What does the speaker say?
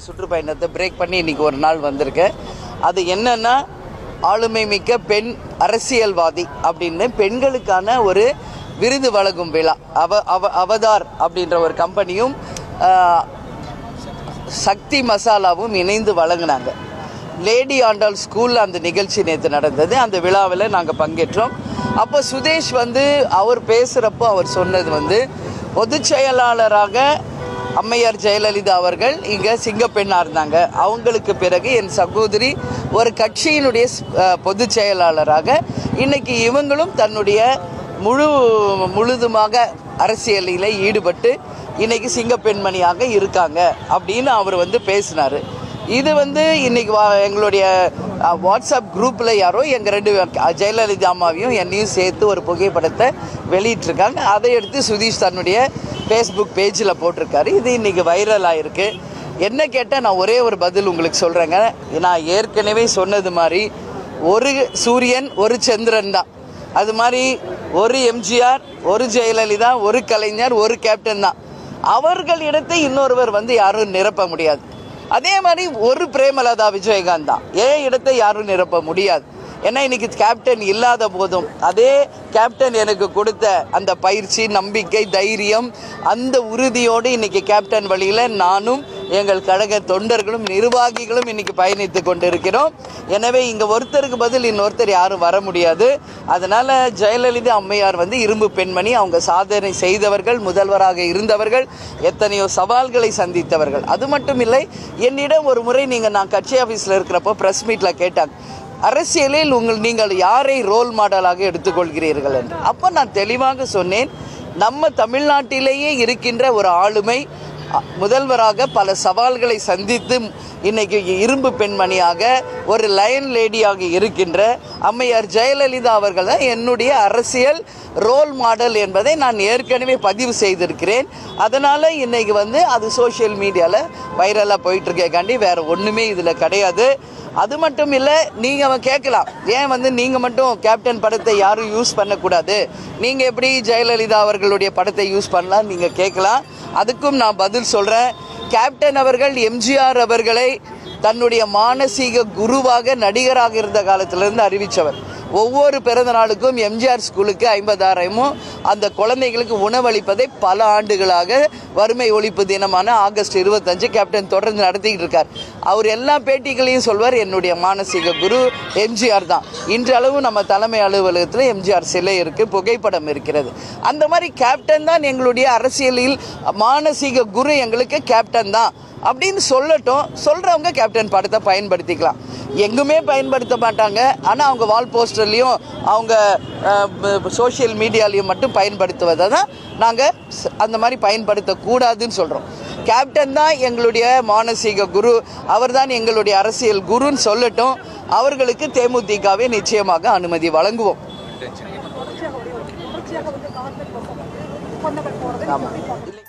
சுற்றுப்பயணத்தை பிரேக் பண்ணி இன்றைக்கி ஒரு நாள் வந்திருக்கேன். அது என்னென்னா, ஆளுமை மிக்க பெண் அரசியல்வாதி அப்படின்னு பெண்களுக்கான ஒரு விருது வழங்கும் விழா. அவதார் அப்படின்ற ஒரு கம்பெனியும் சக்தி மசாலாவும் இணைந்து வழங்கினாங்க. லேடி ஆண்டாள் ஸ்கூலில் அந்த நிகழ்ச்சி நேற்று நடந்தது. அந்த விழாவில் நாங்கள் பங்கேற்றோம். அப்போ சுதேஷ் அவர் பேசுகிறப்போ அவர் சொன்னது பொதுச் செயலாளராக அம்மையார் ஜெயலலிதா அவர்கள் இங்கே சிங்கப்பெண்ணாக இருந்தாங்க. அவங்களுக்கு பிறகு என் சகோதரி ஒரு கட்சியினுடைய பொதுச் செயலாளராக இன்னைக்கு இவங்களும் தன்னுடைய முழுதுமாக அரசியலில் ஈடுபட்டு இன்னைக்கு சிங்கப்பெண்மணியாக இருக்காங்க அப்படின்னு அவர் பேசினார். இது இன்னைக்கு எங்களுடைய வாட்ஸ்அப் குரூப்பில் யாரோ எங்கள் 2 ஜெயலலிதா அம்மாவையும் என்னையும் சேர்த்து ஒரு புகைப்படத்தை வெளியிட்டிருக்காங்க. அதை எடுத்து சுதீஷ் தன்னுடைய ஃபேஸ்புக் பேஜில் போட்டிருக்காரு. இது இன்றைக்கி வைரலாக இருக்குது. என்ன கேட்டால் நான் ஒரே ஒரு பதில் உங்களுக்கு சொல்கிறேங்க. நான் ஏற்கனவே சொன்னது மாதிரி ஒரு சூரியன் ஒரு சந்திரன் தான். அது மாதிரி ஒரு எம்ஜிஆர், ஒரு ஜெயலலிதா, ஒரு கலைஞர், ஒரு கேப்டன் தான். அவர்கள் இடத்தை இன்னொருவர் யாரும் நிரப்ப முடியாது. அதே மாதிரி ஒரு பிரேமலதா விஜயகாந்த் தான். ஏன் இடத்தை யாரும் நிரப்ப முடியாது. ஏன்னா இன்றைக்கி கேப்டன் இல்லாத போதும் அதே கேப்டன் எனக்கு கொடுத்த அந்த பயிற்சி, நம்பிக்கை, தைரியம், அந்த உறுதியோடு இன்றைக்கி கேப்டன் வழியில் நானும் எங்கள் கழக தொண்டர்களும் நிர்வாகிகளும் இன்றைக்கி பயணித்து கொண்டு இருக்கிறோம். எனவே இங்கே ஒருத்தருக்கு பதில் இன்னொருத்தர் யாரும் வர முடியாது. அதனால் ஜெயலலிதா அம்மையார் இரும்பு பெண்மணி. அவங்க சாதனை செய்தவர்கள், முதல்வராக இருந்தவர்கள், எத்தனையோ சவால்களை சந்தித்தவர்கள். அது மட்டும் இல்லை, என்னிடம் ஒரு முறை நான் கட்சி ஆஃபீஸில் இருக்கிறப்போ ப்ரெஸ் மீட்டில் கேட்டாங்க, அரசியலில் நீங்கள் யாரை ரோல் மாடலாக எடுத்துக்கொள்கிறீர்கள் என்று. அப்போ நான் தெளிவாக சொன்னேன், நம்ம தமிழ்நாட்டிலேயே இருக்கின்ற ஒரு ஆளுமை முதல்வராக பல சவால்களை சந்தித்து இன்னைக்கு இரும்பு பெண்மணியாக ஒரு லயன் லேடியாக இருக்கின்ற அம்மையார் ஜெயலலிதா அவர்கள் தான் என்னுடைய அரசியல் ரோல் மாடல் என்பதை நான் ஏற்கனவே பதிவு செய்திருக்கிறேன். அதனால் இன்றைக்கி அது சோஷியல் மீடியாவில் வைரலாக போயிட்டுருக்கேக்காண்டி வேறு ஒன்றுமே இதில் கிடையாது. அது மட்டும் இல்லை, நீங்கள் கேட்கலாம், ஏன் நீங்கள் மட்டும் கேப்டன் படத்தை யாரும் யூஸ் பண்ணக்கூடாது, நீங்கள் எப்படி ஜெயலலிதா அவர்களுடைய படத்தை யூஸ் பண்ணலாம் நீங்கள் கேட்கலாம். அதுக்கும் நான் பதில் சொல்கிறேன். கேப்டன் அவர்கள் எம்ஜிஆர் அவர்களை தன்னுடைய மானசீக குருவாக நடிகராக இருந்த காலத்திலிருந்து அறிவித்தவர். ஒவ்வொரு பிறந்த நாளுக்கும் எம்ஜிஆர் ஸ்கூலுக்கு 50,000 அந்த குழந்தைகளுக்கு உணவளிப்பதை பல ஆண்டுகளாக வறுமை ஒழிப்பு தினமான ஆகஸ்ட் 25 கேப்டன் தொடர்ந்து நடத்திக்கிட்டு இருக்கார். அவர் எல்லா பேட்டிகளையும் சொல்வார், என்னுடைய மானசீக குரு எம்ஜிஆர் தான். இன்றளவு நம்ம தலைமை அலுவலகத்தில் எம்ஜிஆர் சிலை இருக்குது, புகைப்படம் இருக்கிறது. அந்த மாதிரி கேப்டன் தான் எங்களுடைய அரசியலில் மானசீக குரு, எங்களுக்கு கேப்டன் தான் அப்படின்னு சொல்லட்டும். சொல்கிறவங்க கேப்டன் படத்தை பயன்படுத்திக்கலாம். எங்குமே பயன்படுத்த மாட்டாங்க. ஆனால் அவங்க வால் போஸ்டர்லேயும் அவங்க சோஷியல் மீடியாலையும் மட்டும் பயன்படுத்துவதை தான் நாங்கள் அந்த மாதிரி பயன்படுத்தக்கூடாதுன்னு சொல்கிறோம். கேப்டன் தான் எங்களுடைய மானசீக குரு, அவர் தான் எங்களுடைய அரசியல் குருன்னு சொல்லட்டும். அவர்களுக்கு தேமுதிகவே நிச்சயமாக அனுமதி வழங்குவோம். ஆமாம்.